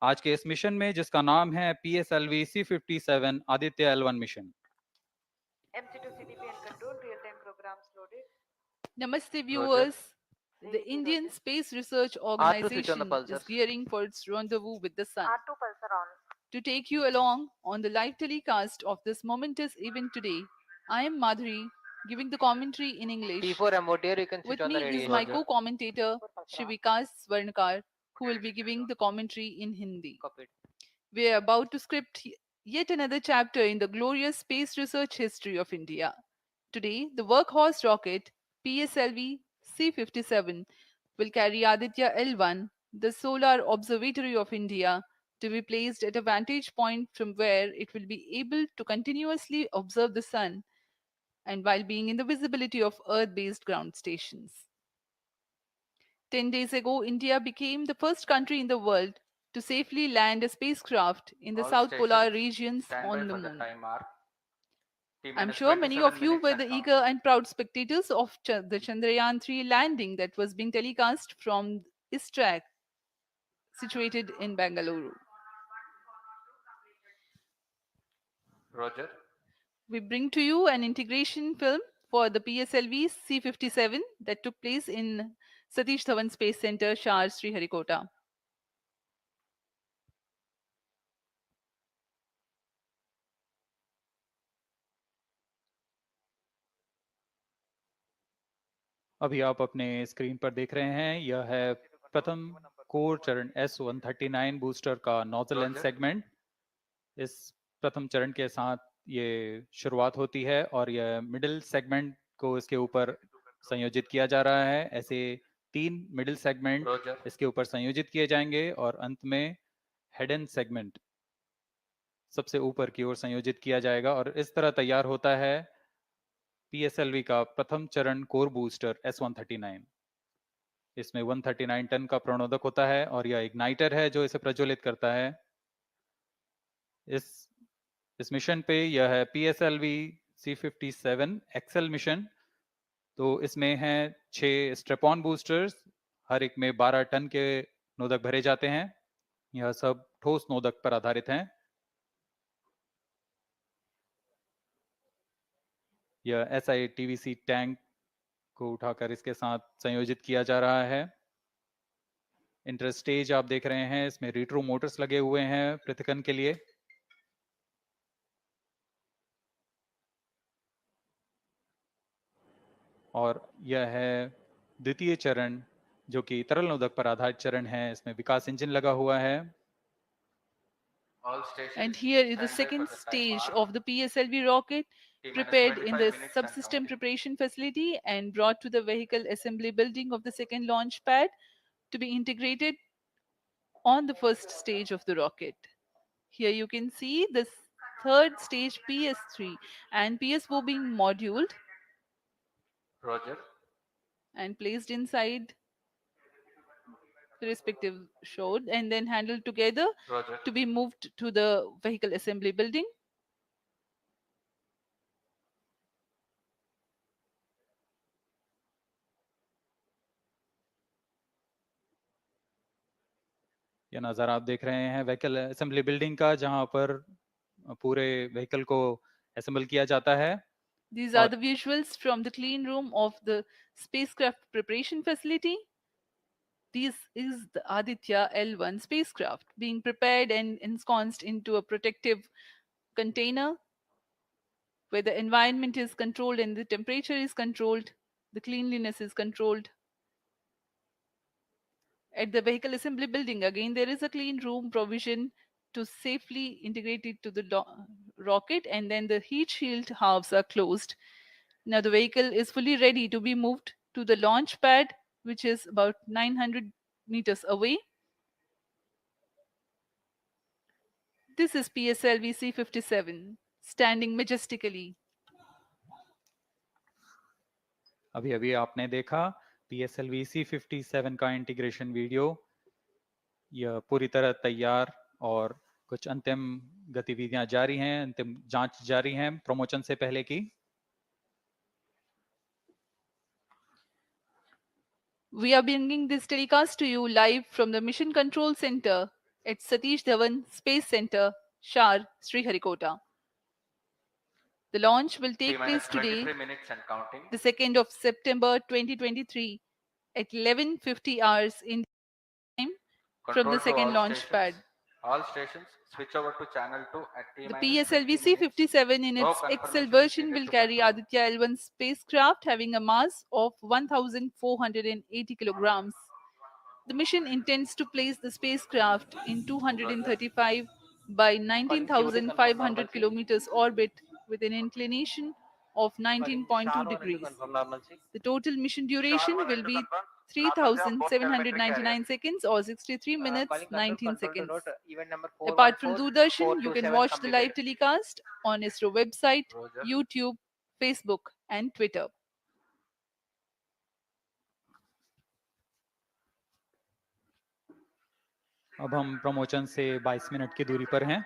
आज के इस मिशन में जिसका नाम है PSLV C57 Aditya L1 mission. MC2 CDP and control real-time programs loaded. Namaste viewers. The ADT Indian Roger. Space Research R2 switch on the Organization is pulsars. gearing for its rendezvous with the sun. R2 pulsar on. To take you along on the live telecast of this momentous event today, I am Madhuri, giving the commentary in English. T4 MOTR, you can switch With on the me is radiation. my co-commentator, Shivikas Swarnkar, who will be giving the commentary in Hindi. Copied. We are about to script yet another chapter in the glorious space research history of India. Today, the workhorse rocket PSLV C57 will carry ADITYA-L1, the solar observatory of India, to be placed at a vantage point from where it will be able to continuously observe the sun and while being in the visibility of Earth-based ground stations. 10 days ago, India became the first country in the world to safely land a spacecraft in the All South Polar stations, regions stand on by the for the moon. time mark. I'm sure many of you were the eager and proud spectators of the Chandrayaan 3 landing that was being telecast from ISTRAC, situated in Bangalore. Roger. We bring to you an integration film for the PSLV C57 that took place in Satish Dhawan Space Center, Shar, Sriharikota. अभी आप अपने screen पर देख रहे हैं, यह है प्रथम कोर चरण S139 बूस्टर का नोजल एंड सेगमेंट। इस प्रथम चरण के साथ ये शुरुआत होती है और यह मिडिल सेगमेंट को इसके ऊपर संयोजित किया जा रहा है। ऐसे 3 मिडिल सेगमेंट इसके ऊपर संयोजित किए जाएंगे और अंत में हेड एंड सेगमेंट सबसे ऊपर की ओर संयोजित किया जाएगा और इस तरह तैयार होता है PSLV का प्रथम चरण कोर बूस्टर S139। इसमें 139 टन का प्रणोदक होता है और यह इग्नाइटर है जो इसे प्रज्वलित करता है। इस मिशन पे यह है PSLV C57 एक्सेल मिशन। तो इसमें है 6 स्ट्रेपॉन बूस्टर्स, हर एक में 12 टन के नोदक भरे जाते हैं। यह सब ठोस नोदक पर आधारित हैं। यह SITVC टैंक को उठाकर इसके साथ संयोजित किया जा रहा है। इंटर स्टेज आप देख रहे हैं, इसमें रिट्रो मोटर्स लगे हुए हैं पृथक्करण के लिए। और यह है द्वितीय चरण जो कि तरल नोदक पर आधारित चरण है। इसमें विकास इंजन लगा हुआ है। And here is the second stage of the PSLV rocket, prepared in the subsystem preparation facility and brought to the vehicle assembly building of the second launch pad to be integrated on the first stage of the rocket. Here you can see the third stage PS3 and PS4 being moduled and placed inside the respective shroud and then handled together to be moved to the vehicle assembly building. यह नज़ारा आप देख रहे हैं vehicle assembly building का, जहां पर पूरे व्हीकल को असेंबल किया जाता है। These are the visuals from the clean room of the spacecraft preparation facility. This is the ADITYA-L1 spacecraft being prepared and ensconced into a protective container where the environment is controlled and the temperature is controlled, the cleanliness is controlled. At the vehicle assembly building, again, there is a clean room provision to safely integrate it to the rocket, and then the heat shield halves are closed. Now the vehicle is fully ready to be moved to the launch pad, which is about 900 meters away. This is PSLV C57 standing majestically. अभी अभी आपने देखा PSLV C57 का integration video. यह पूरी तरह तैयार और कुछ अंतिम गतिविधियां जारी हैं, अंतिम जांच जारी हैं प्रमोशन से पहले की। We are bringing this telecast to you live from the Mission Control Center at Satish Dhawan Space Center, Shar, Sriharikota. The launch will take place today, 23 minutes and counting. the 2nd of September 2023 at 11:50 hours Indian time from Control the to second all launch stations. pad. All stations switch over to channel 2 at The T-minus PSLV 20 minutes. C-57 in No its confirmation XL is version needed will to carry confirm. ADITYA-L1 spacecraft having a mass of 1,480 kilograms. The mission intends to place the spacecraft in 235 by 19,500 kilometers orbit with an inclination of 19.2 degrees. The total mission duration will be 3,799 seconds or 63 minutes 19 seconds. Apart from Doordarshan, you can watch the live telecast on ISRO website, Roger. YouTube, Facebook and Twitter. अब हम promotion से 22 minute की दूरी पर हैं।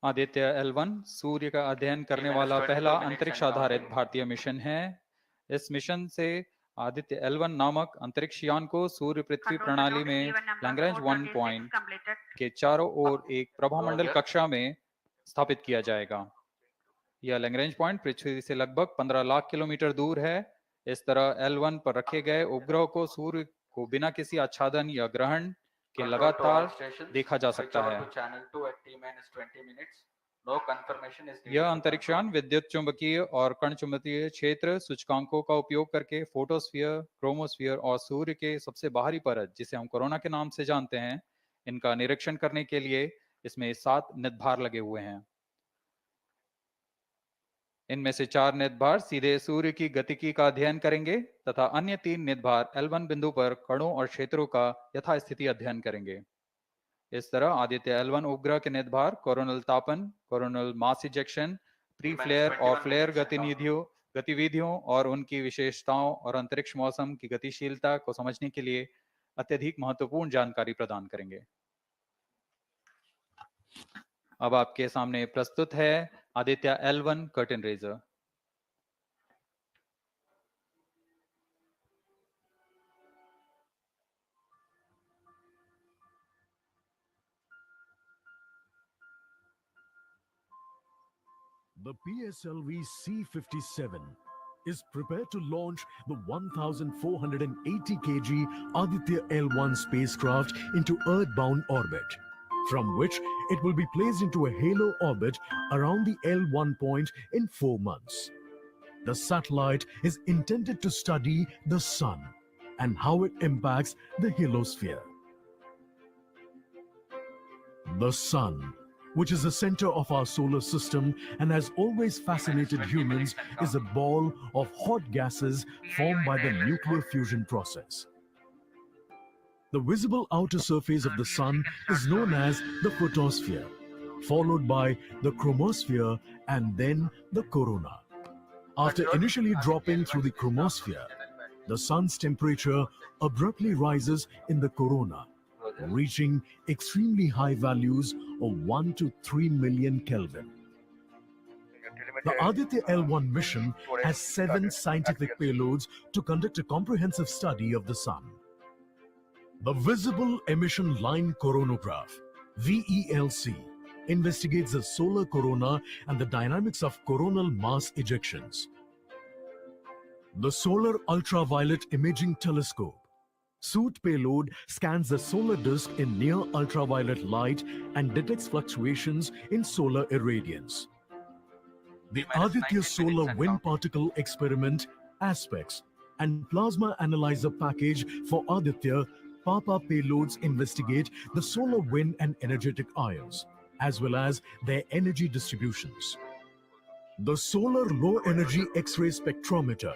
Aditya L1 सूर्य का अध्ययन करने वाला पहला अंतरिक्ष आधारित भारतीय मिशन है। इस मिशन से आदित्य L1 नामक अंतरिक्ष यान को सूर्य पृथ्वी प्रणाली में लैग्रेंज 1 पॉइंट के चारों ओर एक प्रभामंडल कक्षा में स्थापित किया जाएगा। यह लैग्रेंज पॉइंट पृथ्वी से लगभग 15 लाख किलोमीटर दूर है। इस तरह L1 पर रखे गए उपग्रह को सूर्य को बिना किसी आच्छादन या ग्रहण के लगातार देखा जा सकता है। यह अंतरिक्ष यान विद्युत चुंबकीय और कण चुंबकीय क्षेत्र सूचकांकों का उपयोग करके फोटोस्फीयर, क्रोमोस्फीयर और सूर्य के सबसे बाहरी परत, जिसे हम कोरोना के नाम से जानते हैं, इनका निरीक्षण करने के लिए इसमें 7 निदभार लगे हुए हैं। इनमें से 4 निदभार सीधे सूर्य की गतिकी का अध्ययन करेंगे तथा अन्य 3 निदभार L1 बिंदु पर कणों और क्षेत्रों का यथास्थिति अध्ययन करेंगे। इस तरह आदित्य L1 उपग्रह के निदभार कोरोनल तापन, coronal mass ejection, pre flare और फ्लेयर गतिविधियों और उनकी विशेषताओं और अंतरिक्ष मौसम की गतिशीलता को समझने के लिए अत्यधिक महत्वपूर्ण जानकारी प्रदान करेंगे। अब आपके सामने प्रस्तुत है Aditya L1 curtain raiser. The PSLV C-57 is prepared to launch the 1,480 kg ADITYA-L1 spacecraft into Earth-bound orbit, from which it will be placed into a halo orbit around the L1 point in 4 months. The satellite is intended to study the Sun and how it impacts the heliosphere. The Sun, which is the center of our solar system and has always fascinated humans, is a ball of hot gases formed by the nuclear fusion process. The visible outer surface of the Sun is known as the photosphere, followed by the chromosphere and then the corona. After initially dropping through the chromosphere, the Sun's temperature abruptly rises in the corona, reaching extremely high values of 1 to 3 million Kelvin. The ADITYA-L1 mission has 7 scientific payloads to conduct a comprehensive study of the Sun. The Visible Emission Line Coronagraph, VELC, investigates the solar corona and the dynamics of coronal mass ejections. The Solar Ultraviolet Imaging Telescope, SOOT payload, scans the solar disk in near ultraviolet light and detects fluctuations in solar irradiance. The Aditya Solar Wind Particle Experiment, ASPECS, and Plasma Analyzer Package for Aditya PAPA payloads investigate the solar wind and energetic ions, as well as their energy distributions. The Solar Low Energy X-ray Spectrometer,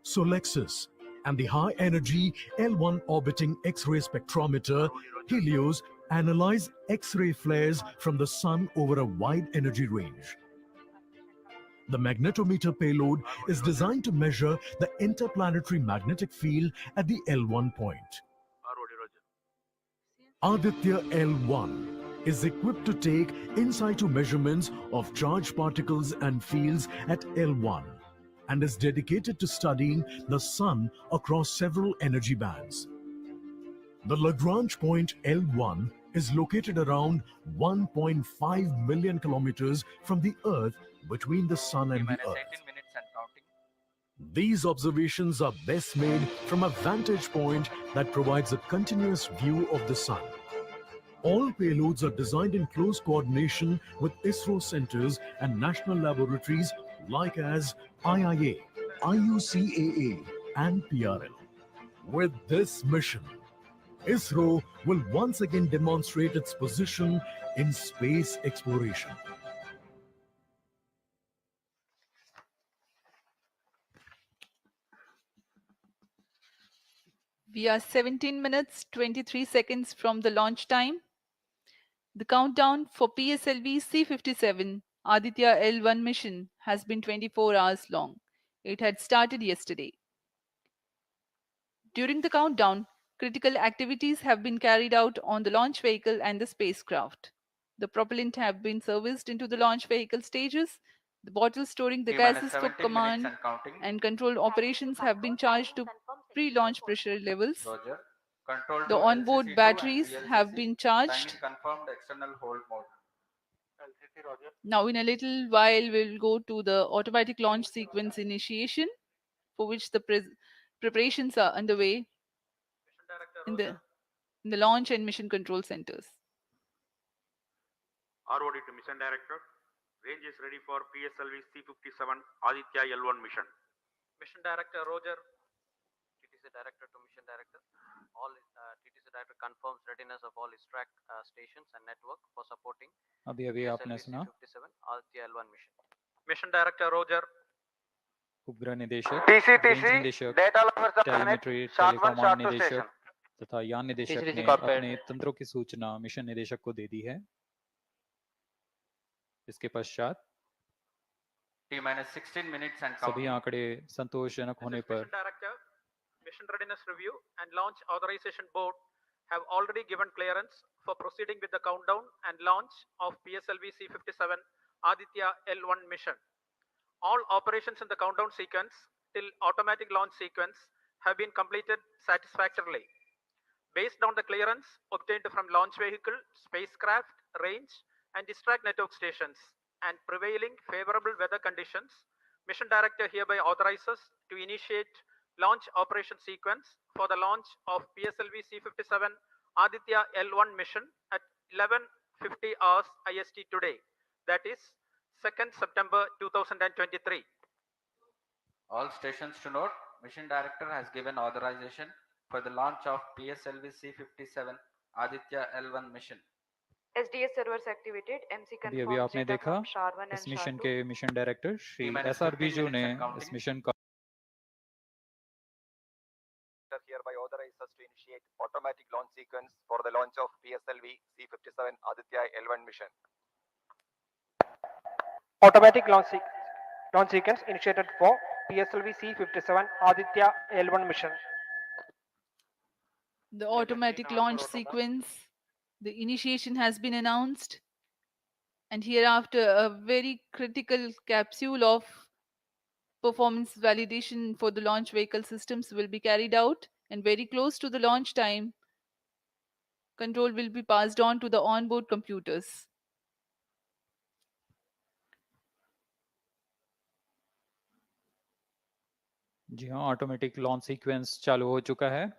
SOLEXIS, and the High Energy L1 Orbiting X-ray Spectrometer, HELIOS, analyze X-ray flares from the Sun over a wide energy range. The magnetometer payload is designed to measure the interplanetary magnetic field at the L1 point. Aditya L1 is equipped to take in situ measurements of charged particles and fields at L1 and is dedicated to studying the Sun across several energy bands. The Lagrange point L1 is located around 1.5 million kilometers from the Earth between the Sun and the T-minus Earth. 18 minutes and counting. These observations are best made from a vantage point that provides a continuous view of the Sun. All payloads are designed in close coordination with ISRO centers and national laboratories like as IIA, IUCAA, and PRL. With this mission, ISRO will once again demonstrate its position in space exploration. We are 17 minutes 23 seconds from the launch time. The countdown for PSLV C-57 ADITYA-L1 mission has been 24 hours long. It had started yesterday. During the countdown, critical activities have been carried out on the launch vehicle and the spacecraft. The propellant have been serviced into the launch vehicle stages. The bottles storing the T-minus gases for 17 minutes command and counting. and control operations have been charged to pre-launch pressure levels. Roger. Control The to onboard LCC2 batteries and have VLCC. been Timing charged. confirmed. External hold mode. LCC, Roger. Now, in a little while, we'll go to the automatic launch sequence initiation, for which the preparations are underway in the launch and mission control centers. ROD to Mission Director. Range is ready for PSLV C-57 ADITYA-L1 mission. Mission Director Roger. TTC Director to Mission Director. All TTC Director confirms readiness of all his track stations and network for supporting अभी अभी आपने PSLV सुना C-57 ADITYA-L1 mission. Mission Director Roger. उपग्रह निदेशक, TCTC, range निदेशक, data lovers of planet, telemetry short 1, टेलीकमांड short 2 निदेशक station. तथा यान निदेशक TCTC ने corporate. अपने तंत्रों की सूचना मिशन निदेशक को दे दी है। इसके पश्चात T-minus 16 minutes and सभी counting. आंकड़े संतोषजनक This होने is पर Mission Director. Mission Readiness Review and Launch Authorization Board have already given clearance for proceeding with the countdown and launch of PSLV C-57 ADITYA-L1 mission. All operations in the countdown sequence till automatic launch sequence have been completed satisfactorily. Based on the clearance obtained from launch vehicle, spacecraft, range, and distract network stations and prevailing favorable weather conditions, Mission Director hereby authorizes to initiate launch operation sequence for the launch of PSLV C-57 ADITYA-L1 mission at 11:50 hours IST today, that is 2nd September 2023. All stations to note, Mission Director has given authorization for the launch of PSLV C-57 ADITYA-L1 mission. SDS servers activated. MC अभी अभी confirms आपने data देखा from SHAR-1 इस and mission SHAR-2. के mission director Shri T-minus SR. 15 Biju minutes ने and counting. इस mission का hereby authorizes to initiate automatic launch sequence for the launch of PSLV C-57 ADITYA-L1 mission. Automatic launch sequence initiated for PSLV C-57 ADITYA-L1 mission. The automatic launch sequence, the initiation has been announced, and hereafter a very critical capsule of performance validation for the launch vehicle systems will be carried out, and very close to the launch time, control will be passed on to the onboard computers. जी हाँ, automatic launch sequence चालू हो चुका है।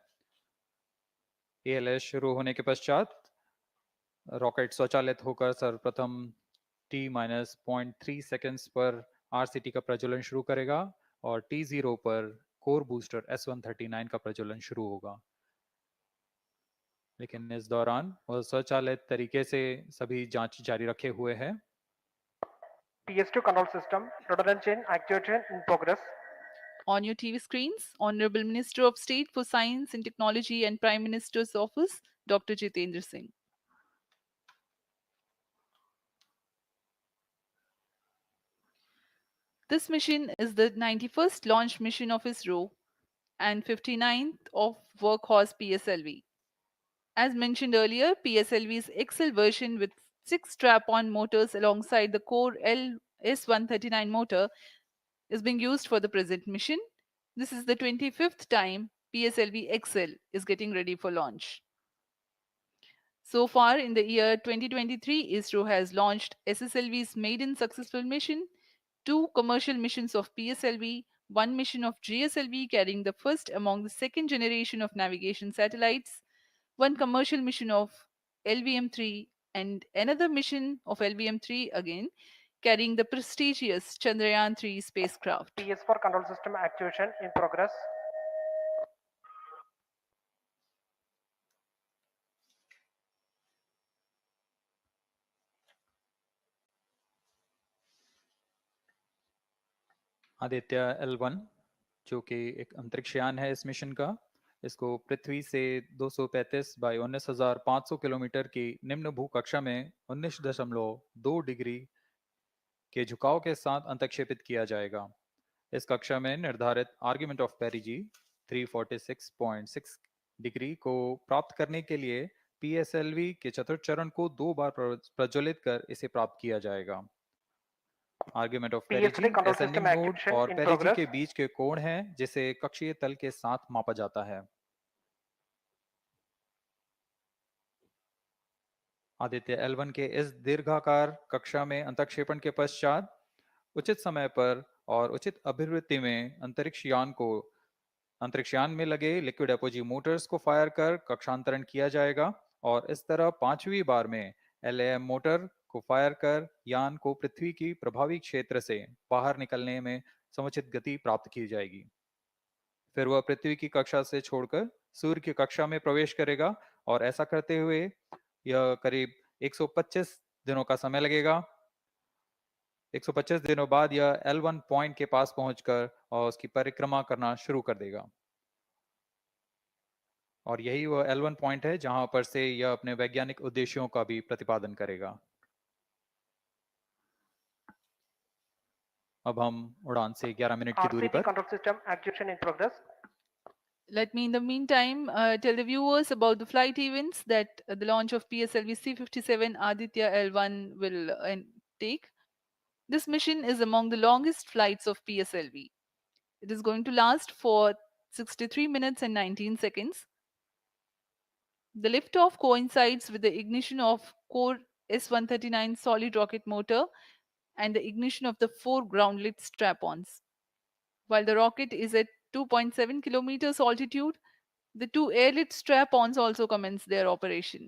ALS शुरू होने के पश्चात rocket स्वचालित होकर सर्वप्रथम T-0.3 सेकेंड्स पर RCT का प्रज्वलन शुरू करेगा और T0 पर कोर बूस्टर S139 का प्रज्वलन शुरू होगा। लेकिन इस दौरान वह स्वचालित तरीके से सभी जांच जारी रखे हुए है। PS2 control system, rudder chain actuation in progress. On your TV screens, Honorable Minister of State for Science and Technology and Prime Minister's Office, Dr. Jitendra Singh. This mission is the 91st launch mission of ISRO and 59th of Workhorse PSLV. As mentioned earlier, PSLV's XL version with 6 strap-on motors alongside the core S139 motor is being used for the present mission. This is the 25th time PSLV XL is getting ready for launch. So far in the year 2023, ISRO has launched SSLV's maiden successful mission, 2 commercial missions of PSLV, 1 mission of GSLV carrying the first among the second generation of navigation satellites, 1 commercial mission of LVM-3, and another mission of LVM-3 again carrying the prestigious Chandrayaan-3 spacecraft. PS4 control system activation in progress. Aditya L1 जो कि एक अंतरिक्षयान है इस mission का, इसको पृथ्वी से 235 by 19,500 kilometre की निम्न भूकक्षा में 19.2 डिग्री के झुकाव के साथ अंतक्षेपित किया जाएगा। इस कक्षा में निर्धारित आर्ग्यूमेंट ऑफ पेरिजी 346.6 डिग्री को प्राप्त करने के लिए पीएसएलवी के चतुर्थ चरण को 2 बार प्रज्वलित कर इसे प्राप्त किया जाएगा। Argument of पेरिजी PS3 control ascending system mode activation और in पेरिजी progress. के बीच के कोण है जिसे कक्षीय तल के साथ मापा जाता है। आदित्य L1 के इस दीर्घाकार कक्षा में अंतक्षेपण के पश्चात उचित समय पर और उचित अभिवृत्ति में अंतरिक्षयान में लगे लिक्विड एपोजी मोटर्स को फायर कर कक्षांतरण किया जाएगा और इस तरह 5वीं बार में LAM मोटर को फायर कर यान को पृथ्वी की प्रभावी क्षेत्र से बाहर निकलने में समुचित गति प्राप्त की जाएगी। फिर वह पृथ्वी की कक्षा से छोड़कर सूर्य की कक्षा में प्रवेश करेगा और ऐसा करते हुए यह करीब 125 दिनों का समय लगेगा। 125 दिनों बाद यह L1 पॉइंट के पास पहुंचकर और उसकी परिक्रमा करना शुरू कर देगा और यही वह L1 पॉइंट है जहां पर से यह अपने वैज्ञानिक उद्देश्यों का भी प्रतिपादन करेगा। अब हम उड़ान से 11 मिनट की दूरी RCT पर control system activation in progress. Let me, in the meantime, tell the viewers about the flight events that the launch of PSLV C-57 ADITYA-L1 will take. This mission is among the longest flights of PSLV. It is going to last for 63 minutes and 19 seconds. The liftoff coincides with the ignition of core S-139 solid rocket motor and the ignition of the 4 ground-lit strap-ons. While the rocket is at 2.7 kilometers altitude, the 2 air-lit strap-ons also commence their operation.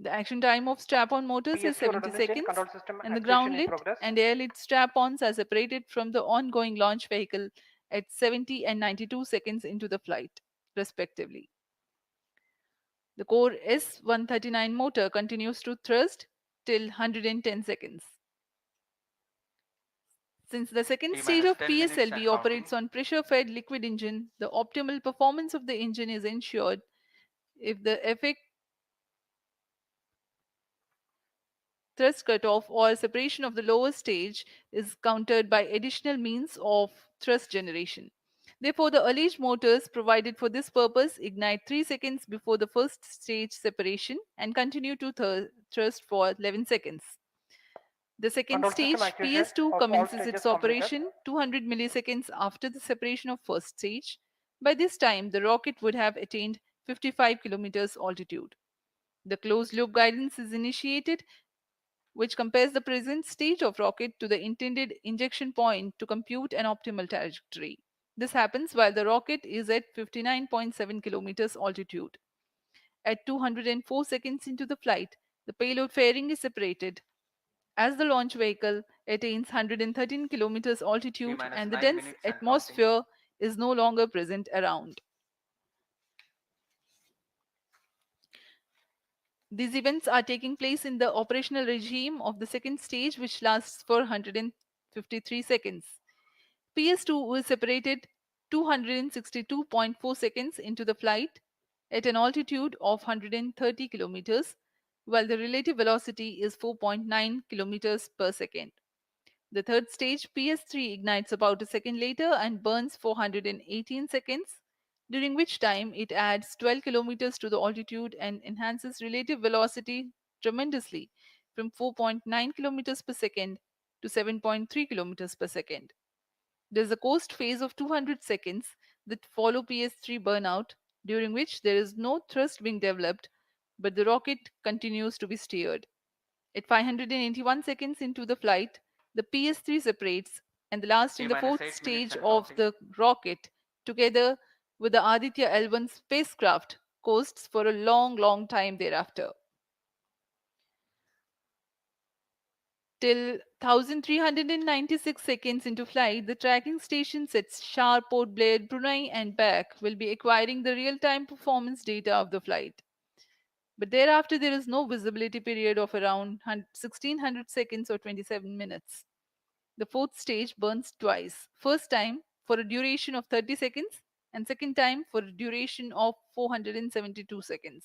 The action time of strap-on motors is PS2 70 redundant chain seconds, control system and the activation in ground-lit progress. and air-lit strap-ons are separated from the ongoing launch vehicle at 70 and 92 seconds into the flight, respectively. The core S-139 motor continues to thrust till 110 seconds. Since the second stage T-minus of 10 minutes and PSLV operates counting. on pressure-fed liquid engine, the optimal performance of the engine is ensured if the effect thrust cutoff or separation of the lower stage is countered by additional means of thrust generation. Therefore, the alleged motors provided for this purpose ignite 3 seconds before the first stage separation and continue to thrust for 11 seconds. The second Control stage, system activation PS2, of all commences stages its completed. operation 200 milliseconds after the separation of first stage. By this time, the rocket would have attained 55 kilometers altitude. The closed loop guidance is initiated, which compares the present stage of rocket to the intended injection point to compute an optimal trajectory. This happens while the rocket is at 59.7 kilometers altitude. At 204 seconds into the flight, the payload fairing is separated as the launch vehicle attains 113 kilometers altitude T-minus and the 9 dense minutes and counting. atmosphere is no longer present around. These events are taking place in the operational regime of the second stage, which lasts for 153 seconds. PS2 was separated 262.4 seconds into the flight at an altitude of 130 kilometers, while the relative velocity is 4.9 kilometers per second. The third stage, PS3, ignites about a second later and burns 418 seconds, during which time it adds 12 kilometers to the altitude and enhances relative velocity tremendously from 4.9 kilometers per second to 7.3 kilometers per second. There is a coast phase of 200 seconds that follow PS3 burnout, during which there is no thrust being developed but the rocket continues to be steered. At 581 seconds into the flight, the PS-3 separates, and the last and the T-minus fourth 8 minutes stage and of counting. the rocket, together with the ADITYA-L1 spacecraft, coasts for a long, long time thereafter. Till 1396 seconds into flight, the tracking stations at Shar, Port Blair, Brunei, and back will be acquiring the real time performance data of the flight. But thereafter, there is no visibility period of around 1600 seconds or 27 minutes. The fourth stage burns twice. First time for a duration of 30 seconds, and second time for a duration of 472 seconds.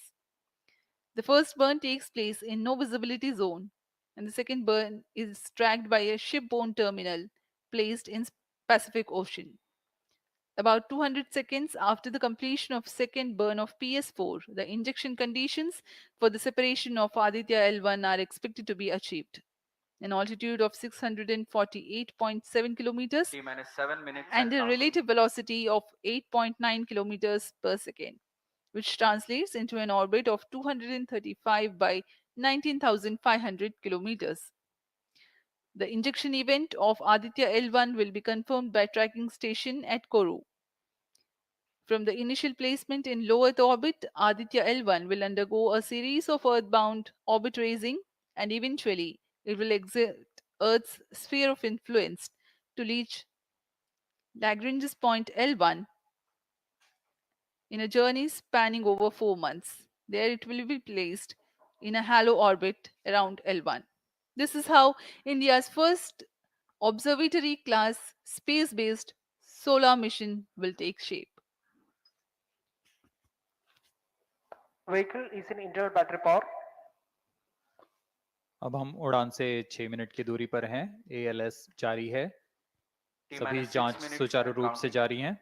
The first burn takes place in no visibility zone, and the second burn is tracked by a shipborne terminal placed in Pacific Ocean. About 200 seconds after the completion of second burn of PS4, the injection conditions for the separation of ADITYA-L1 are expected to be achieved. An altitude of 648.7 kilometers T-minus 7 minutes and a counting. relative velocity of 8.9 kilometers per second, which translates into an orbit of 235 by 19,500 kilometers. The injection event of ADITYA-L1 will be confirmed by tracking station at Kourou. From the initial placement in low Earth orbit, ADITYA-L1 will undergo a series of Earthbound orbit raising, and eventually it will exit Earth's sphere of influence to reach Lagrange's point L1 in a journey spanning over 4 months. There it will be placed in a halo orbit around L1. This is how India's first observatory class space based solar mission will take shape. Vehicle is in internal battery power. अब हम उड़ान से 6 minute की दूरी पर हैं। ALS जारी है। सभी T-minus 6 जांच minutes सुचारू and रूप से counting. जारी हैं।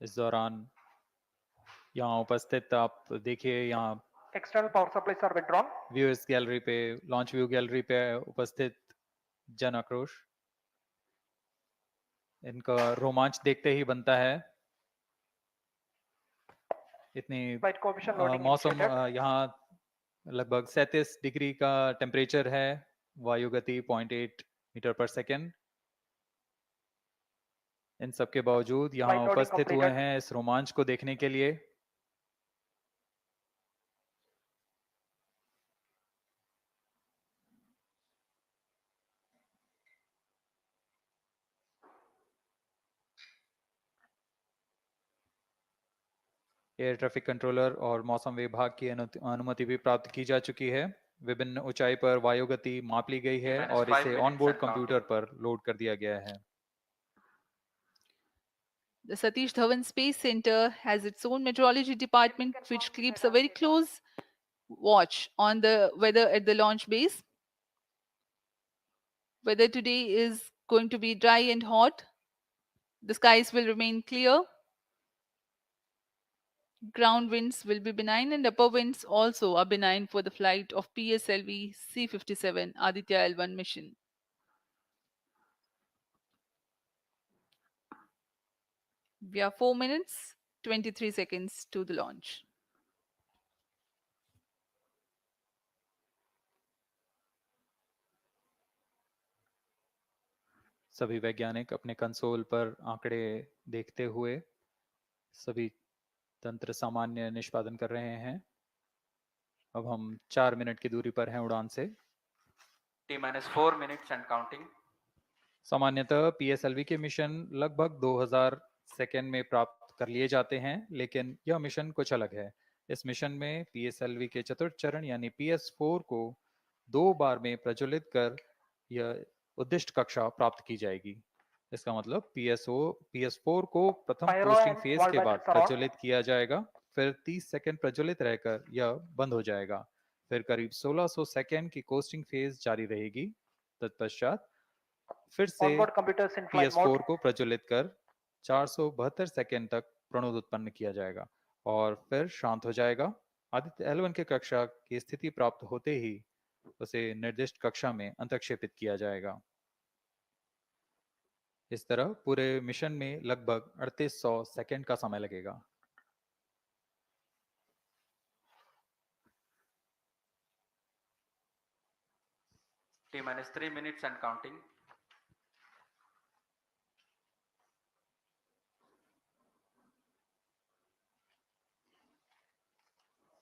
इस दौरान यहाँ उपस्थित आप देखिए, यहाँ External power supplies are withdrawn. Viewers gallery पे, लॉन्च व्यू गैलरी पे उपस्थित जन आक्रोश, इनका रोमांच देखते ही बनता है। इतनी Flight coefficient loading मौसम initiated. यहाँ लगभग 37 डिग्री का टेम्परेचर है, वायु गति 0.8 मीटर पर सेकेंड। इन सब के बावजूद यहाँ Flight loading उपस्थित हुए completed. हैं इस रोमांच को देखने के लिए। एयर ट्रैफिक कंट्रोलर और मौसम विभाग की अनुमति भी प्राप्त की जा चुकी है। विभिन्न ऊंचाई पर वायु गति माप ली गई है और इसे ऑनबोर्ड कंप्यूटर पर लोड कर दिया गया है। The Satish Dhawan Space Center has its own meteorology department which keeps a very close watch on the weather at the launch base. Weather today is going to be dry and hot. The skies will remain clear. Ground winds will be benign, and upper winds also are benign for the flight of PSLV C-57 ADITYA-L1 mission. We are 4 minutes, 23 seconds to the launch. सभी वैज्ञानिक अपने console पर आंकड़े देखते हुए सभी तंत्र सामान्य निष्पादन कर रहे हैं। अब हम 4 मिनट की दूरी पर हैं उड़ान से। T-minus 4 minutes and counting. सामान्यतः PSLV के मिशन लगभग 2000 सेकेंड में प्राप्त कर लिए जाते हैं, लेकिन यह मिशन कुछ अलग है। इस मिशन में PSLV के चतुर्थ चरण यानी PS4 को 2 बार में प्रज्वलित कर यह उद्दिष्ट कक्षा प्राप्त की जाएगी। इसका मतलब PS4 को प्रथम Pyro costing and phase wall के बाद batteries are on. प्रज्वलित किया जाएगा, फिर 30 सेकंड प्रज्वलित रहकर यह बंद हो जाएगा। फिर करीब 1600 सेकंड की कोस्टिंग फेज जारी रहेगी। तत्पश्चात फिर से Onboard computers in flight PS4 mode. को प्रज्वलित कर 472 सेकंड तक प्रणोद उत्पन्न किया जाएगा और फिर शांत हो जाएगा। ADITYA-L1 के कक्षा की स्थिति प्राप्त होते ही उसे निर्दिष्ट कक्षा में अंतक्षेपित किया जाएगा। इस तरह पूरे मिशन में लगभग 3800 सेकंड का समय लगेगा। T minus 3 minutes and counting.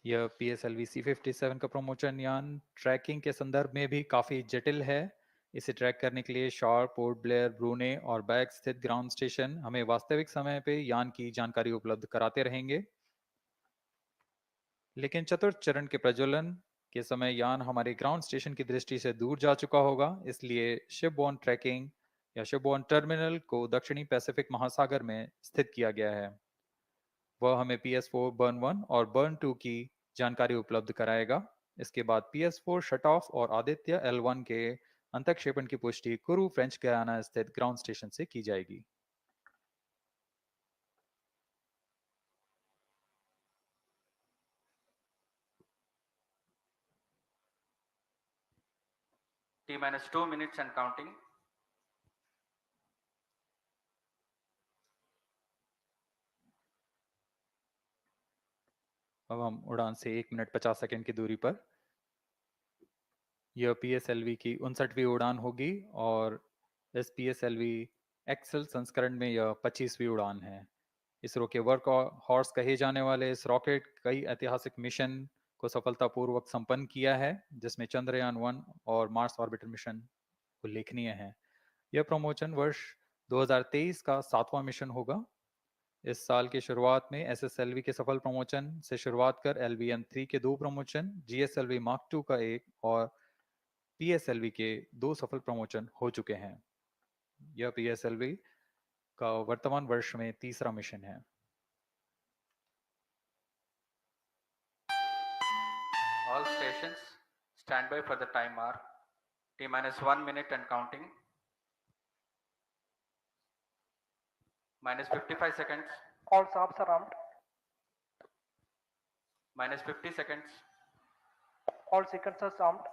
यह PSLV C57 का प्रमोशन यान ट्रैकिंग के संदर्भ में भी काफी जटिल है। इसे ट्रैक करने के लिए शॉर, पोर्ट ब्लेयर, ब्रूने और बैग स्थित ग्राउंड स्टेशन हमें वास्तविक समय पे यान की जानकारी उपलब्ध कराते रहेंगे। लेकिन चतुर्थ चरण के प्रज्वलन के समय यान हमारे ग्राउंड स्टेशन की दृष्टि से दूर जा चुका होगा, इसलिए शिपबोर्न ट्रैकिंग या शिपबोर्न टर्मिनल को दक्षिणी पैसिफिक महासागर में स्थित किया गया है। वह हमें PS4 बर्न 1 और बर्न 2 की जानकारी उपलब्ध कराएगा। इसके बाद PS4 शट ऑफ और आदित्य L1 के अंतक्षेपण की पुष्टि कुरु फ्रेंच गयाना स्थित ग्राउंड स्टेशन से की जाएगी। T minus 2 minutes and counting. अब हम उड़ान से 1 मिनट 50 सेकंड की दूरी पर। यह PSLV की 59वीं उड़ान होगी और इस PSLV एक्सेल संस्करण में यह 25वीं उड़ान है। इसरो के वर्क हॉर्स कहे जाने वाले इस रॉकेट कई ऐतिहासिक मिशन को सफलतापूर्वक संपन्न किया है, जिसमें चंद्रयान 1 और मार्स ऑर्बिटर मिशन उल्लेखनीय है। यह प्रमोशन वर्ष 2023 का 7वां मिशन होगा। इस साल की शुरुआत में SSLV के सफल प्रमोशन से शुरुआत कर LVM-3 के 2 प्रमोशन, GSLV Mark II का 1 और PSLV के 2 सफल प्रमोशन हो चुके हैं। यह PSLV का वर्तमान वर्ष में तीसरा मिशन है। All stations stand by for the time hour. T minus 1 minute and counting. Minus 55 seconds. All subs are armed. Minus 50 seconds. All sequencers armed.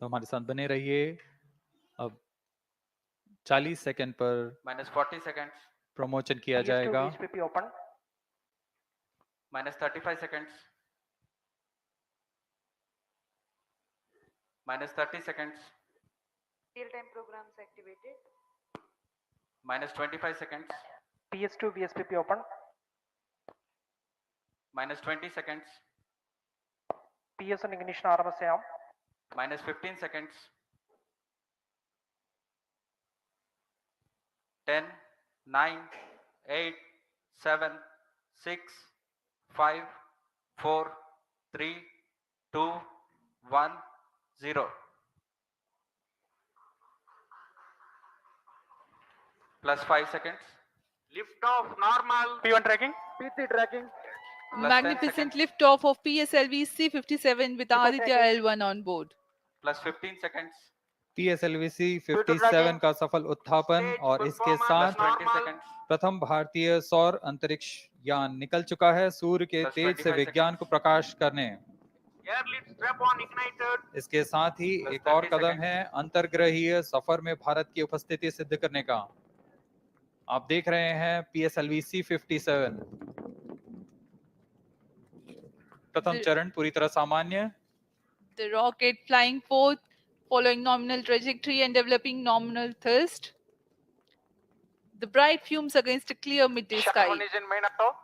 तो हमारे साथ बने रहिए। अब 40 सेकंड पर Minus 40 seconds. प्रमोशन किया PS2 जाएगा। VHPP open. Minus 35 seconds. Minus 30 seconds. Real-time programs activated. Minus 25 seconds. PS2 VSPP open. Minus 20 seconds. PS1 ignition RMS arm. Minus 15 seconds. 10, 9, 8, 7, 6, 5, 4, 3, 2, 1, 0. Plus 5 seconds. Lift off normal. P1 tracking. P3 tracking. Plus 10 Magnificent seconds. liftoff of PSLV C57 with Super ADITYA-L1 on board. Plus 15 seconds. PSLV C57 का सफल उत्थापन और इसके साथ Plus 20 seconds. प्रथम भारतीय सौर अंतरिक्ष यान निकल चुका है सूर्य के Plus तेज से 25 विज्ञान को प्रकाश करने। Air lead strap on ignited. इसके साथ ही Plus एक और 30 कदम seconds. है अंतर्ग्रहीय सफर में भारत की उपस्थिति सिद्ध करने का। आप देख रहे हैं PSLV C57 प्रथम चरण पूरी तरह सामान्य। The rocket flying forth, following nominal trajectory and developing nominal thrust. The bright fumes against a clear midday sky. engine main auto.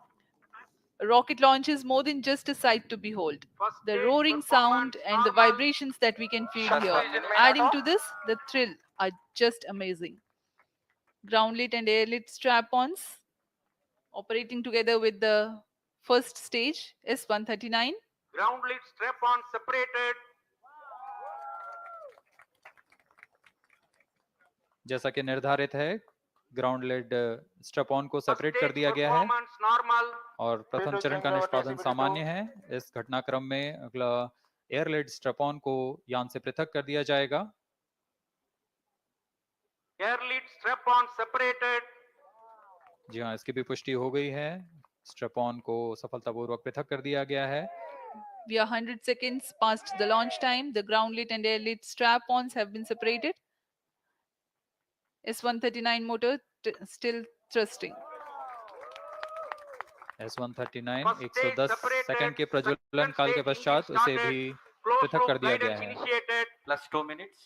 A rocket launch is more than just a sight to behold. First The stage roaring performance sound and the normal. vibrations that we can feel First here, engine adding to this, the thrill, are just amazing. Ground lit and air lit strap-ons operating together with the first stage S139. Ground lead strap on separated. जैसा कि निर्धारित है, ground lead strap on को First separate कर stage दिया गया है performance normal. और प्रथम चरण का निष्पादन सामान्य है। इस घटनाक्रम में अगला एयर लेड स्ट्रैप ऑन को यान से पृथक कर दिया जाएगा। Air lead strap on separated. जी हाँ, इसकी भी पुष्टि हो गई है। स्ट्रैप ऑन को सफलतापूर्वक पृथक कर दिया गया है। We are 100 seconds past the launch time. The ground lit and air lit strap-ons have been separated. S139 motor still thrusting. S139 First stage 110 separated. Second के प्रज्वलन Second काल के stage पश्चात engine उसे started. भी Closed पृथक कर loop दिया गया guidance है। initiated. Plus 2 minutes.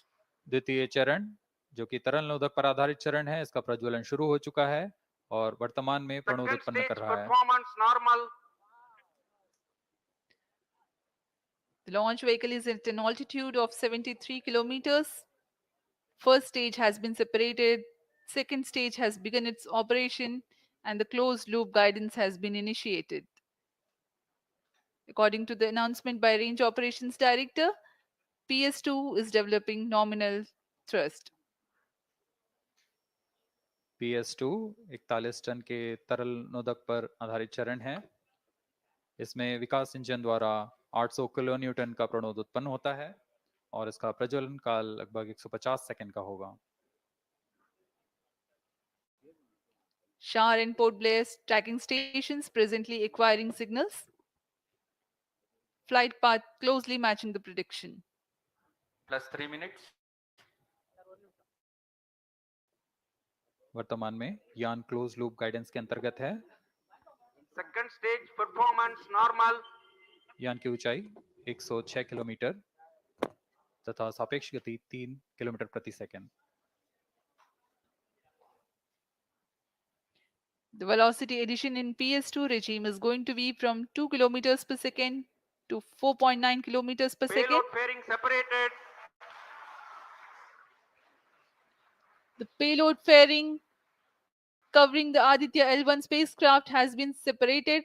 द्वितीय चरण जो कि तरल नोदक पर आधारित चरण है, इसका प्रज्वलन शुरू हो चुका है और वर्तमान में प्रणोद Second उत्पन्न stage कर रहा है। performance normal. The launch vehicle is at an altitude of 73 kilometers. First stage has been separated, second stage has begun its operation, and the closed loop guidance has been initiated. According to the announcement by Range Operations Director, PS2 is developing nominal thrust. PS2 41 ton के तरल नोदक पर आधारित चरण है। इसमें विकास engine द्वारा 800 kilo Newton का प्रणोद उत्पन्न होता है और इसका प्रज्वलन काल लगभग 150 सेकंड का होगा। Shar and Port Blair tracking stations presently acquiring signals. Flight path closely matching the prediction. Plus 3 minutes. वर्तमान में यान क्लोज लूप गाइडेंस के अंतर्गत है। Second stage performance normal. यान की ऊंचाई 106 किलोमीटर तथा सापेक्ष गति 3 किलोमीटर प्रति second. The velocity addition in PS2 regime is going to be from 2 kilometers per second to 4.9 kilometers per second. Payload fairing separated. The payload fairing covering the ADITYA-L1 spacecraft has been separated.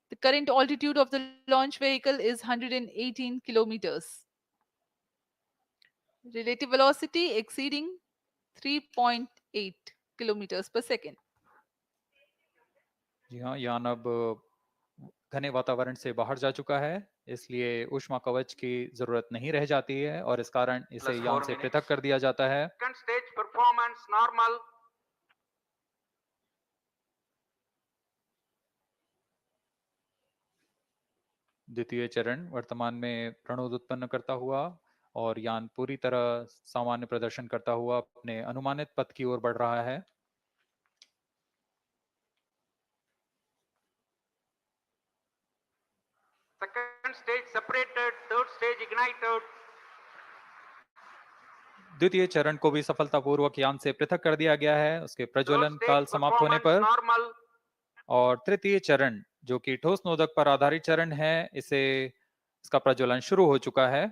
The current altitude of the launch vehicle is 118 kilometers. Relative velocity exceeding 3.8 kilometers per second. जी हाँ, यान अब घने वातावरण से बाहर जा चुका है, इसलिए ऊष्मा कवच की जरूरत नहीं रह जाती है और इस कारण इसे Plus यान 4 से minutes. पृथक कर दिया जाता है। Second stage performance normal. द्वितीय चरण वर्तमान में प्रणोद उत्पन्न करता हुआ और यान पूरी तरह सामान्य प्रदर्शन करता हुआ अपने अनुमानित पथ की ओर बढ़ रहा है। Second stage separated. Third stage ignited. द्वितीय चरण को भी सफलतापूर्वक यान से पृथक कर दिया गया है उसके Third प्रज्वलन stage काल समाप्त होने performance पर। normal. और तृतीय चरण जो कि ठोस नोदक पर आधारित चरण है, इसका प्रज्वलन शुरू हो चुका है।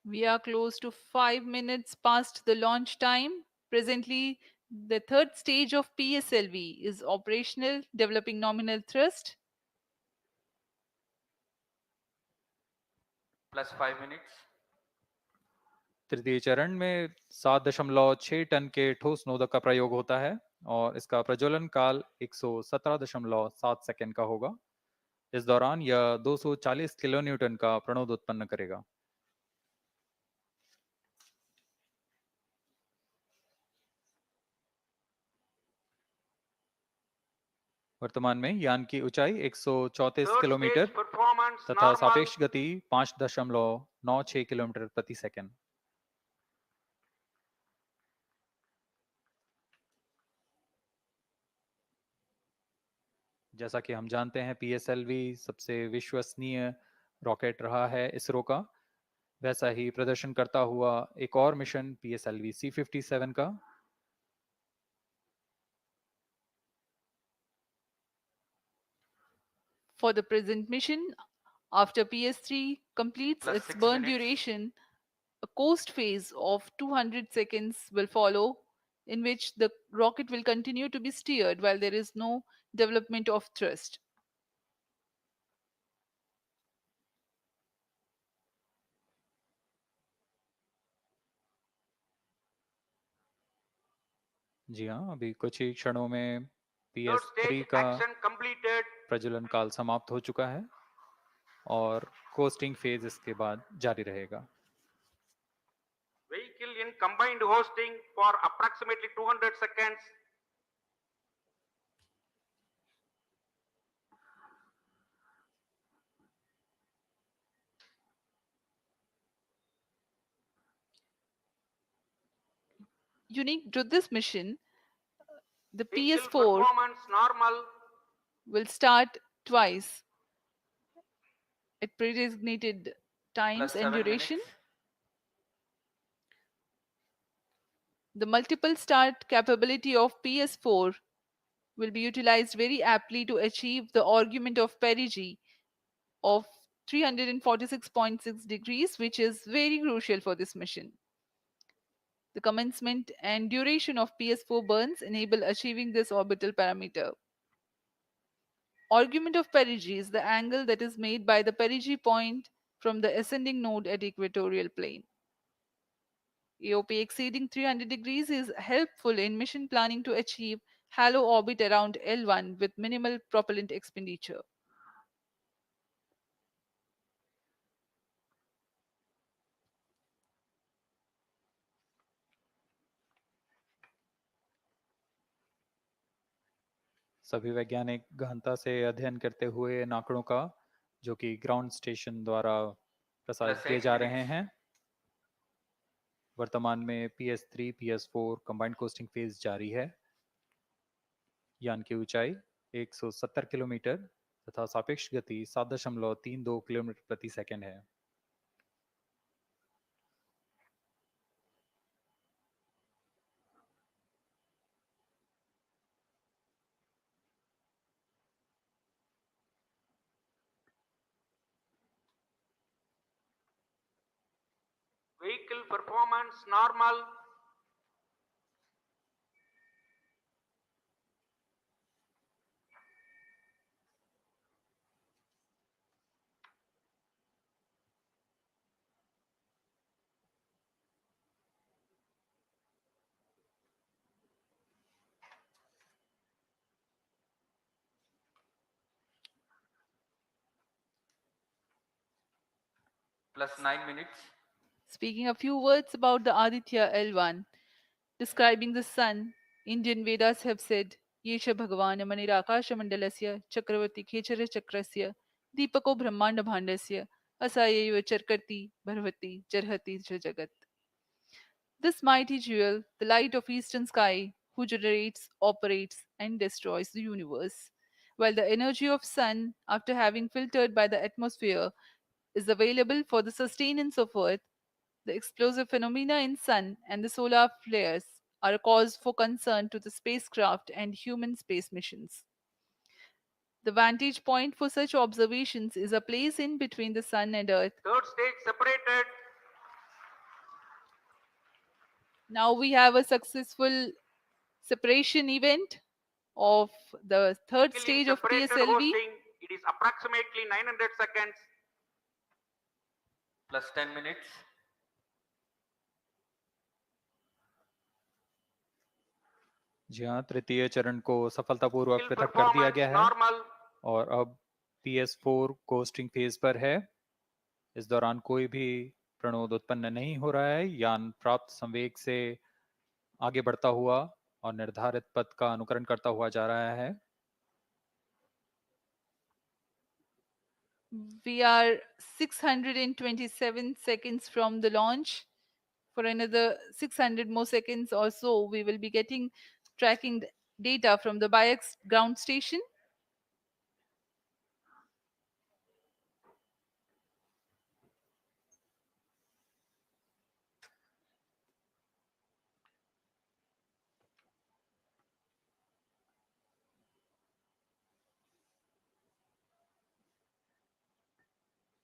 We are close to 5 minutes past the launch time. Presently, the third stage of PSLV is operational, developing nominal thrust. Plus 5 minutes. तृतीय चरण में 7.6 टन के ठोस नोदक का प्रयोग होता है और इसका प्रज्वलन काल 117.7 सेकंड का होगा। इस दौरान यह 240 किलो न्यूटन का प्रणोद उत्पन्न करेगा। वर्तमान में यान की ऊंचाई 134 Third किलोमीटर stage performance तथा normal. सापेक्ष गति 5.96 किलोमीटर प्रति सेकंड। जैसा कि हम जानते हैं, पीएसएलवी सबसे विश्वसनीय रॉकेट रहा है इसरो का, वैसा ही प्रदर्शन करता हुआ एक और मिशन पीएसएलवी C57 का। For the present mission, after PS3 completes Plus its 6 burn minutes. duration, a coast phase of 200 seconds will follow, in which the rocket will continue to be steered while there is no development of thrust. जी हाँ, अभी कुछ ही क्षणों में Third PS3 stage का action completed. प्रज्वलन काल समाप्त हो चुका है और कोस्टिंग फेज इसके बाद जारी रहेगा। Vehicle in combined hosting for approximately 200 seconds. Unique to this mission, the Vehicle PS4 performance normal. will start twice at pre-designated times Plus and 7 duration. minutes. The multiple start capability of PS4 will be utilized very aptly to achieve the argument of perigee of 346.6 degrees, which is very crucial for this mission. The commencement and duration of PS4 burns enable achieving this orbital parameter. Argument of perigee is the angle that is made by the perigee point from the ascending node at equatorial plane. AOP exceeding 300 degrees is helpful in mission planning to achieve halo orbit around L1 with minimal propellant expenditure. सभी वैज्ञानिक गहनता से अध्ययन करते हुए इन आंकड़ों का जो कि ग्राउंड स्टेशन द्वारा प्रसारित Plus किए 8 जा रहे minutes. हैं। वर्तमान में PS3, PS4 combined costing phase जारी है। यान की ऊंचाई 170 किलोमीटर तथा सापेक्ष गति 7.32 किलोमीटर प्रति सेकंड है। Vehicle performance normal. Plus 9 minutes. Speaking a few words about the ADITYA-L1, describing the sun, Indian Vedas have said, Yesha Bhagavan Manirakasha Mandalasya Chakravarti Khechara Chakrasya Deepako Brahmanda Bhandasya Asayeva Charkarti Bharvati Charhati Jagat. This mighty jewel, the light of eastern sky, who generates, operates, and destroys the universe. While the energy of sun, after having filtered by the atmosphere, is available for the sustenance of Earth, the explosive phenomena in sun and the solar flares are a cause for concern to the spacecraft and human space missions. The vantage point for such observations is a place in between the sun and Earth. Third stage separated. Now we have a successful separation event of the third Vehicle stage in of separated PSLV. hosting. It is approximately 900 seconds. Plus 10 minutes. जी हाँ, तृतीय चरण को सफलतापूर्वक Vehicle पृथक कर दिया performance गया है normal. और अब PS4 कोस्टिंग फेज पर है। इस दौरान कोई भी प्रणोद उत्पन्न नहीं हो रहा है। यान प्राप्त संवेग से आगे बढ़ता हुआ और निर्धारित पथ का अनुकरण करता हुआ जा रहा है। We are 627 seconds from the launch. For another 600 more seconds or so, we will be getting tracking data from the BIAX ground station.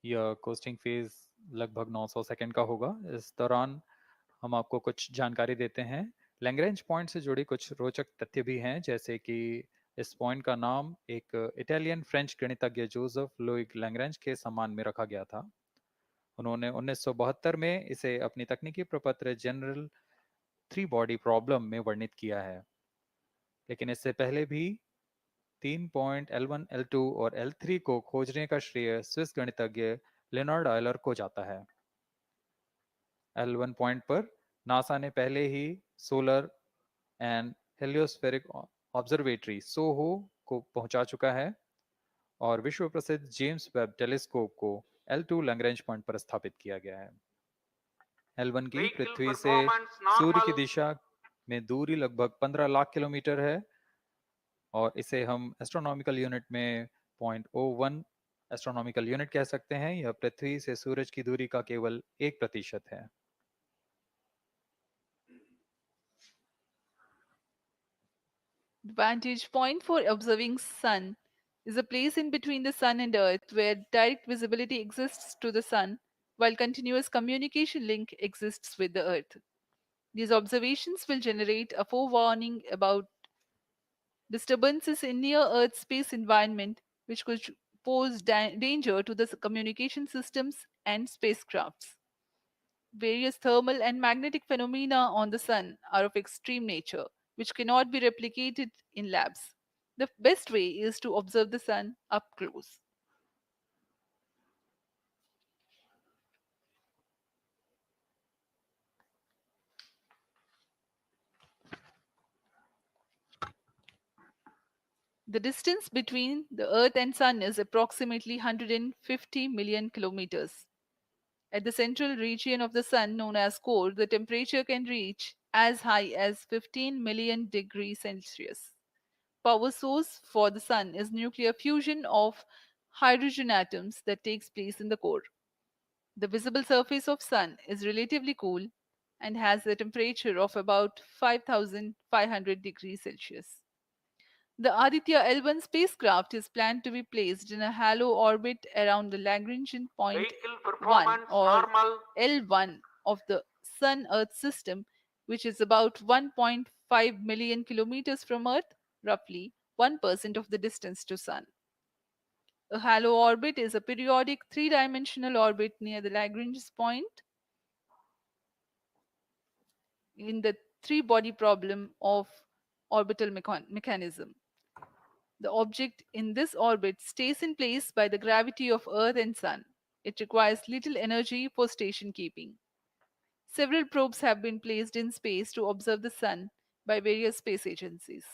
यह कोस्टिंग फेज लगभग 900 सेकंड का होगा। इस दौरान हम आपको कुछ जानकारी देते हैं। लैग्रेंज पॉइंट से जुड़ी कुछ रोचक तथ्य भी हैं, जैसे कि इस पॉइंट का नाम एक इटालियन फ्रेंच गणितज्ञ जोसेफ लुइग लैग्रेंज के सम्मान में रखा गया था। उन्होंने 1972 में इसे अपनी तकनीकी प्रपत्र जनरल थ्री बॉडी प्रॉब्लम में वर्णित किया है, लेकिन इससे पहले भी 3 पॉइंट L1, L2 और L3 को खोजने का श्रेय स्विस गणितज्ञ लियोनार्ड आयलर को जाता है। L1 पॉइंट पर नासा ने पहले ही सोलर एंड हेलियोस्फेरिक ऑब्जर्वेटरी सोहो को पहुंचा चुका है और विश्व प्रसिद्ध जेम्स वेब टेलीस्कोप को L2 लैग्रेंज पॉइंट पर स्थापित किया गया है। L1 की Vehicle पृथ्वी से performance सूर्य की normal. दिशा में दूरी लगभग 15 लाख किलोमीटर है और इसे हम एस्ट्रोनॉमिकल यूनिट में 0.01 एस्ट्रोनॉमिकल यूनिट कह सकते हैं। यह पृथ्वी से सूरज की दूरी का केवल 1% है। The vantage point for observing sun is a place in between the sun and earth where direct visibility exists to the sun while continuous communication link exists with the earth. These observations will generate a forewarning about disturbances in near earth space environment which could pose danger to the communication systems and spacecrafts. Various thermal and magnetic phenomena on the sun are of extreme nature, which cannot be replicated in labs. The best way is to observe the sun up close. The distance between the Earth and Sun is approximately 150 million kilometers. At the central region of the Sun, known as core, the temperature can reach as high as 15 million degrees Celsius. Power source for the Sun is nuclear fusion of hydrogen atoms that takes place in the core. The visible surface of Sun is relatively cool and has a temperature of about 5500 degrees Celsius. The ADITYA-L1 spacecraft is planned to be placed in a halo orbit around the Lagrangian point Vehicle 1 performance or normal. L1 of the Sun-Earth system, which is about 1.5 million kilometers from Earth, roughly 1% of the distance to Sun. A halo orbit is a periodic three-dimensional orbit near the Lagrange point in the three-body problem of orbital mechanism. The object in this orbit stays in place by the gravity of Earth and Sun. It requires little energy for station keeping. Several probes have been placed in space to observe the Sun by various space agencies.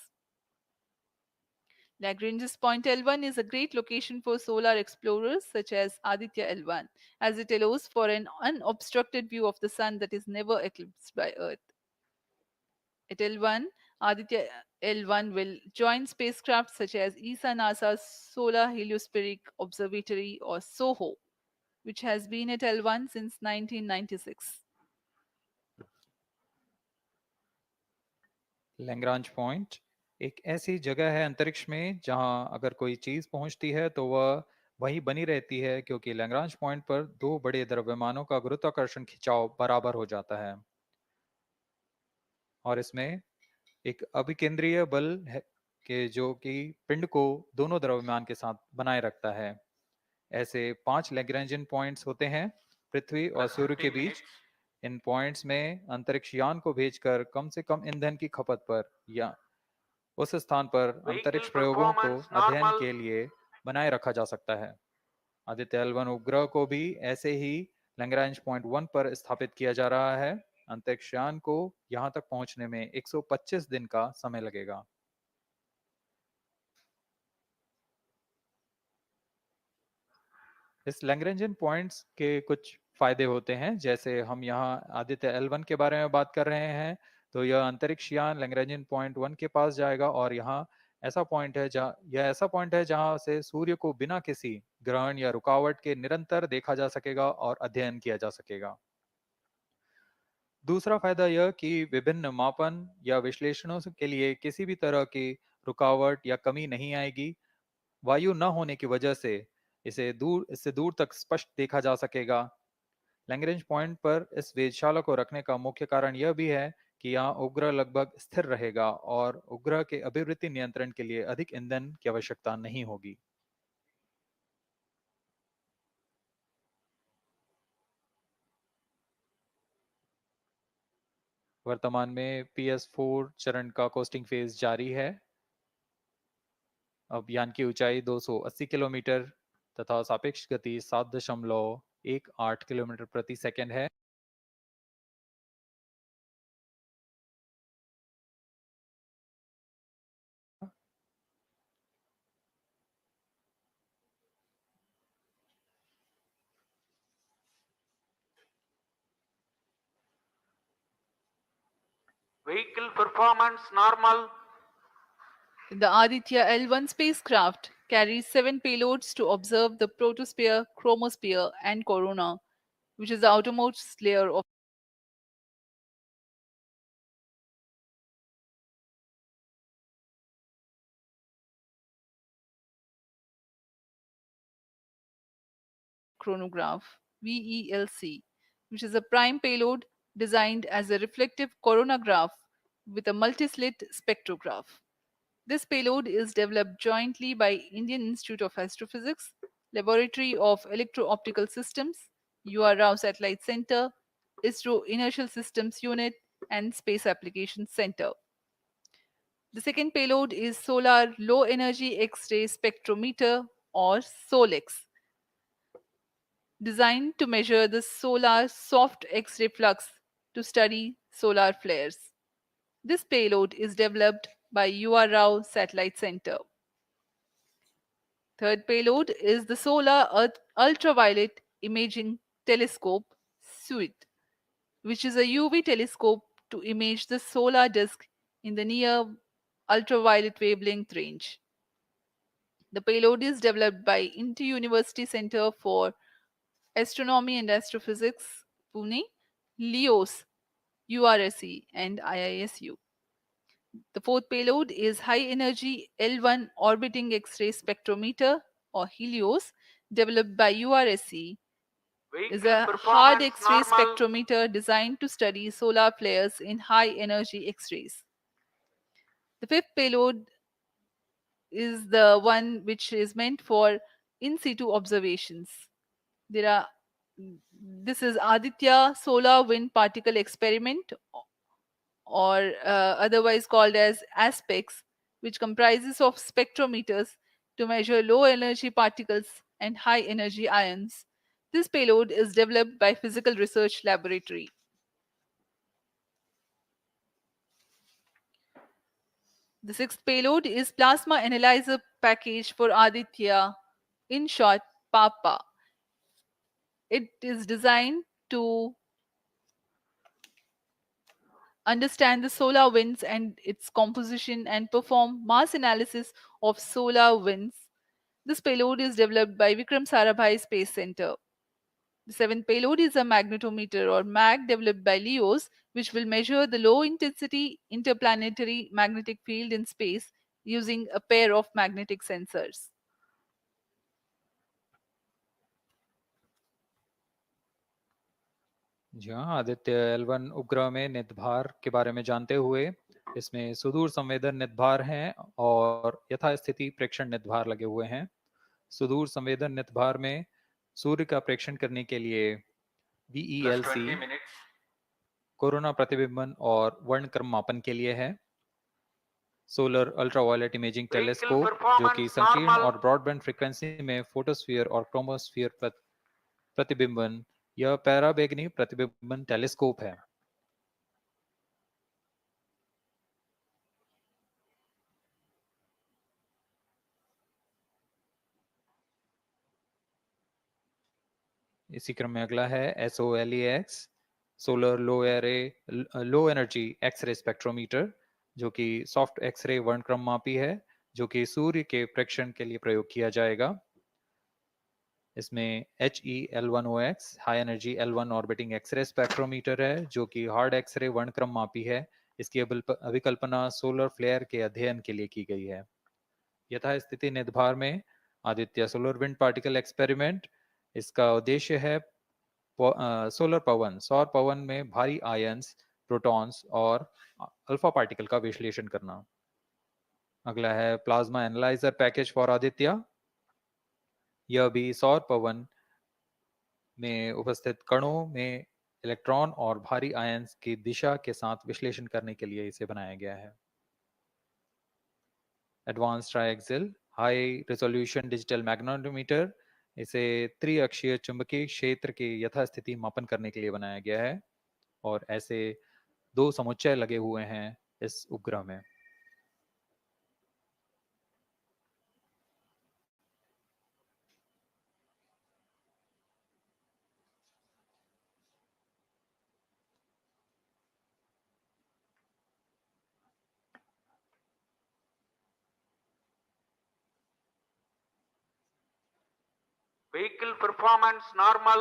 Lagrange's point L1 is a great location for solar explorers such as ADITYA-L1, as it allows for an unobstructed view of the Sun that is never eclipsed by Earth. At L1, Aditya L1 will join spacecraft such as ESA NASA's Solar Heliospheric Observatory or SOHO, which has been at L1 since 1996. Lagrange point एक ऐसी जगह है अंतरिक्ष में जहां अगर कोई चीज पहुंचती है तो वह वहीं बनी रहती है, क्योंकि लैग्रांज पॉइंट पर दो बड़े द्रव्यमानों का गुरुत्वाकर्षण खिंचाव बराबर हो जाता है और इसमें एक अभिकेंद्रीय बल है कि जो कि पिंड को दोनों द्रव्यमान के साथ बनाए रखता है। ऐसे 5 लैग्रेंजियन पॉइंट्स होते हैं पृथ्वी और Plus सूर्य 50 के बीच। minutes. इन पॉइंट्स में अंतरिक्ष यान को भेजकर कम से कम ईंधन की खपत पर या उस स्थान पर Vehicle अंतरिक्ष प्रयोगों को performance अध्ययन normal. के लिए बनाए रखा जा सकता है। आदित्य L1 उपग्रह को भी ऐसे ही लैग्रांज पॉइंट 1 पर स्थापित किया जा रहा है। अंतरिक्ष यान को यहां तक पहुंचने में 125 दिन का समय लगेगा। इस लैग्रेंजियन पॉइंट्स के कुछ फायदे होते हैं, जैसे हम यहाँ आदित्य L1 के बारे में बात कर रहे हैं तो यह अंतरिक्ष यान लैग्रेंजियन पॉइंट 1 के पास जाएगा और यहाँ ऐसा पॉइंट है जहाँ से सूर्य को बिना किसी ग्रहण या रुकावट के निरंतर देखा जा सकेगा और अध्ययन किया जा सकेगा। दूसरा फायदा यह कि विभिन्न मापन या विश्लेषणों के लिए किसी भी तरह की रुकावट या कमी नहीं आएगी। वायु न होने की वजह से इससे दूर तक स्पष्ट देखा जा सकेगा। लैग्रेंज पॉइंट पर इस वेधशाला को रखने का मुख्य कारण यह भी है कि यहाँ उपग्रह लगभग स्थिर रहेगा और उपग्रह के अभिवृत्ति नियंत्रण के लिए अधिक ईंधन की आवश्यकता नहीं होगी। वर्तमान में PS4 चरण का कोस्टिंग फेज जारी है। अब यान की ऊंचाई 280 किलोमीटर तथा सापेक्ष गति 7.18 किलोमीटर प्रति सेकंड है। Vehicle performance normal. The ADITYA-L1 spacecraft carries 7 payloads to observe the protosphere, chromosphere, and corona, which is the outermost layer of chronograph (VELC), which is a prime payload designed as a reflective coronagraph with a multi-slit spectrograph. This payload is developed jointly by Indian Institute of Astrophysics, Laboratory of Electro-Optical Systems, UR Rao Satellite Center, ISRO Inertial Systems Unit, and Space Applications Center. The second payload is Solar Low Energy X-ray Spectrometer, or SOLEX, designed to measure the solar soft X-ray flux to study solar flares. This payload is developed by UR Rao Satellite Center. Third payload is the Solar Earth Ultraviolet Imaging Telescope (SUIT), which is a UV telescope to image the solar disk in the near ultraviolet wavelength range. The payload is developed by Inter-University Center for Astronomy and Astrophysics, Pune, LEOS, URSE, and IISU. The fourth payload is High Energy L1 Orbiting X-ray Spectrometer, or HELIOS, developed by URSE. Is Vehicle a hard performance X-ray normal. spectrometer designed to study solar flares in high energy X-rays. The fifth payload is the one which is meant for in situ observations. This is Aditya Solar Wind Particle Experiment, or otherwise called as ASPEX, which comprises of spectrometers to measure low energy particles and high energy ions. This payload is developed by Physical Research Laboratory. The sixth payload is Plasma Analyzer Package for Aditya, in short, PAPA. It is designed to understand the solar winds and its composition and perform mass analysis of solar winds. This payload is developed by Vikram Sarabhai Space Center. The seventh payload is a magnetometer, or MAG, developed by LEOS, which will measure the low intensity interplanetary magnetic field in space using a pair of magnetic sensors. जी हाँ, Aditya L1 उपग्रह में नितभार के बारे में जानते हुए इसमें सुदूर संवेदन नितभार हैं और यथास्थिति प्रेक्षण नितभार लगे हुए हैं। सुदूर संवेदन नितभार में सूर्य का प्रेक्षण करने के लिए Plus VELC 20 minutes. कोरोना प्रतिबिंबन और वर्णक्रम मापन के लिए है। Solar ultraviolet imaging Vehicle telescope, जो कि performance संकीर्ण normal. और ब्रॉडबैंड फ्रीक्वेंसी में फोटोस्फीयर और क्रोमोस्फीयर प्रतिबिंबन, यह पैराबैंगनी प्रतिबिंबन टेलीस्कोप है। इसी क्रम में अगला है SOLEX, solar low energy X ray spectrometer, जो कि सॉफ्ट एक्सरे वर्णक्रम मापी है, जो कि सूर्य के प्रेक्षण के लिए प्रयोग किया जाएगा। इसमें HEL1OX high energy L1 orbiting X ray spectrometer है, जो कि हार्ड एक्सरे वर्णक्रम मापी है। इसकी अभिकल्पना सोलर फ्लेयर के अध्ययन के लिए की गई है। यथास्थिति नितभार में Aditya solar wind particle experiment, इसका उद्देश्य है सोलर पवन, सौर पवन में भारी आयंस, प्रोटॉन्स और अल्फा पार्टिकल का विश्लेषण करना। अगला है plasma analyser package for Aditya. यह भी सौर पवन में उपस्थित कणों में इलेक्ट्रॉन और भारी आयंस की दिशा के साथ विश्लेषण करने के लिए इसे बनाया गया है। Advance triaxial high resolution digital magnetometer, इसे त्रिअक्षीय चुंबकीय क्षेत्र के यथास्थिति मापन करने के लिए बनाया गया है और ऐसे 2 समुच्चय लगे हुए हैं इस उपग्रह में। Vehicle performance normal.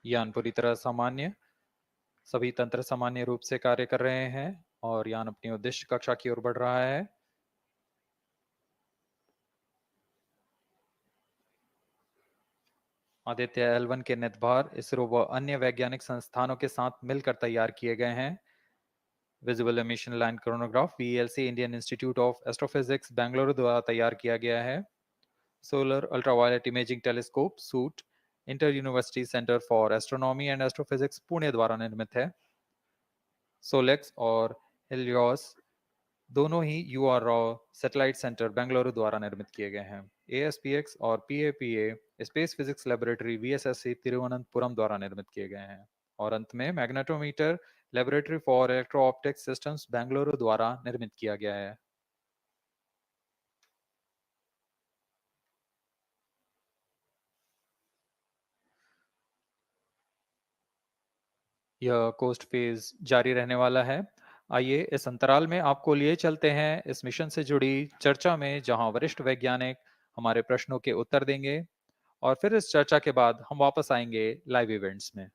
यान पूरी तरह सामान्य, सभी तंत्र सामान्य रूप से कार्य कर रहे हैं और यान अपनी उद्देश्य कक्षा की ओर बढ़ रहा है। आदित्य L1 के निर्धार इसरो व अन्य वैज्ञानिक संस्थानों के साथ मिलकर तैयार किए गए हैं। Visible emission line chronograph VLC Indian institute of astrophysics Bengaluru द्वारा तैयार किया गया है। Solar ultraviolet imaging telescope suit inter university centre for astronomy and astrophysics Pune द्वारा निर्मित है। सोलेक्स और हेलियोस दोनों ही UR सैटेलाइट सेंटर बेंगलुरु द्वारा निर्मित किए गए हैं। ASPX और PAPA space physics laboratory VSSC Thiruvananthapuram द्वारा निर्मित किए गए हैं। और अंत में magnetometer laboratory for electro optics systems Bengaluru द्वारा निर्मित किया गया है। यह कोस्ट फेज जारी रहने वाला है। आइए इस अंतराल में आपको लिए चलते हैं इस मिशन से जुड़ी चर्चा में, जहां वरिष्ठ वैज्ञानिक हमारे प्रश्नों के उत्तर देंगे और फिर इस चर्चा के बाद हम वापस आएंगे लाइव इवेंट्स में।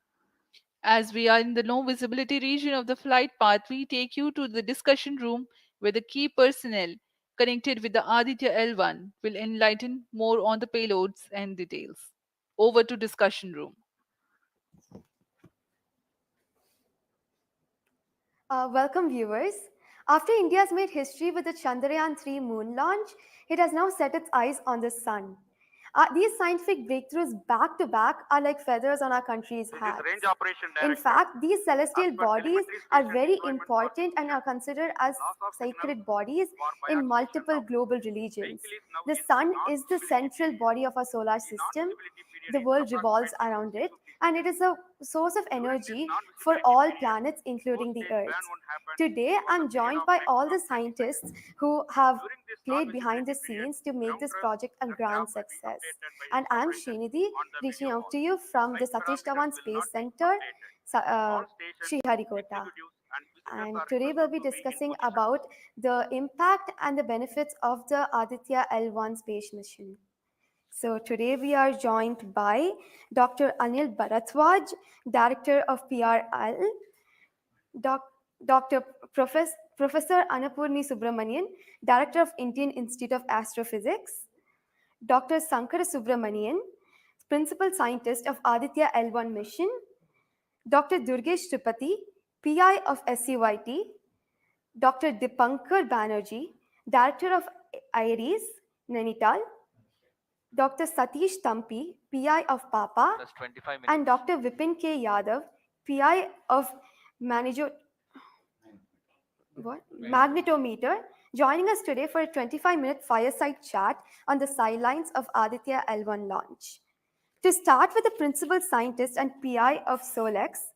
As we are in the low visibility region of the flight path, we take you to the discussion room where the key personnel connected with the Aditya L1 will enlighten more on the payloads and details. Over to discussion room. Welcome viewers. After India's made history with the Chandrayaan-3 moon launch, it has now set its eyes on the sun. These scientific breakthroughs back to back are like feathers on our country's This is hats. range operation director. In fact, these celestial As per bodies telemetry are station very deployment important and coordination, are considered as loss of sacred signal bodies for in bias multiple station global now. religions. Vehicle is now The in sun non-visibility is the central period. body of our solar The system. non-visibility period The is world revolves approximately around it, 650 and it is a source of During this energy non-visibility for all period, planets, including the post-stage Earth. ban one happened Today, for the I'm period joined of by maximum all the 20 scientists seconds. who have During this played behind the non-visibility period, scenes to make this ground project a truth grand aircraft will be success. updated by And its I'm operation Srinidhi, on the reaching video out wall. to you from the Flight Satish parameters Dhawan will Space not be Center, updated. All stations, Sriharikota. executives and visitors And are today we'll requested be to be in discussing position. about the impact and the benefits of the Aditya L1 space mission. So today we are joined by Dr. Anil Bharatwaj, Director of PRL, Dr. Professor Annapurni Subramanian, Director of Indian Institute of Astrophysics, Dr. Sankara Subramanian, Principal Scientist of Aditya L1 mission, Dr. Durgesh Tripathi, PI of SUIT, Dr. Dipankar Banerjee, Director of IRIS, Nainital, Dr. Satish Tampi, PI of PAPA, Plus 25 minutes. and Dr. Vipin K. Yadav, PI of Magnetometer, joining us today for a 25-minute fireside chat on the sidelines of Aditya L1 launch. To start with, the principal scientist and PI of SOLEX,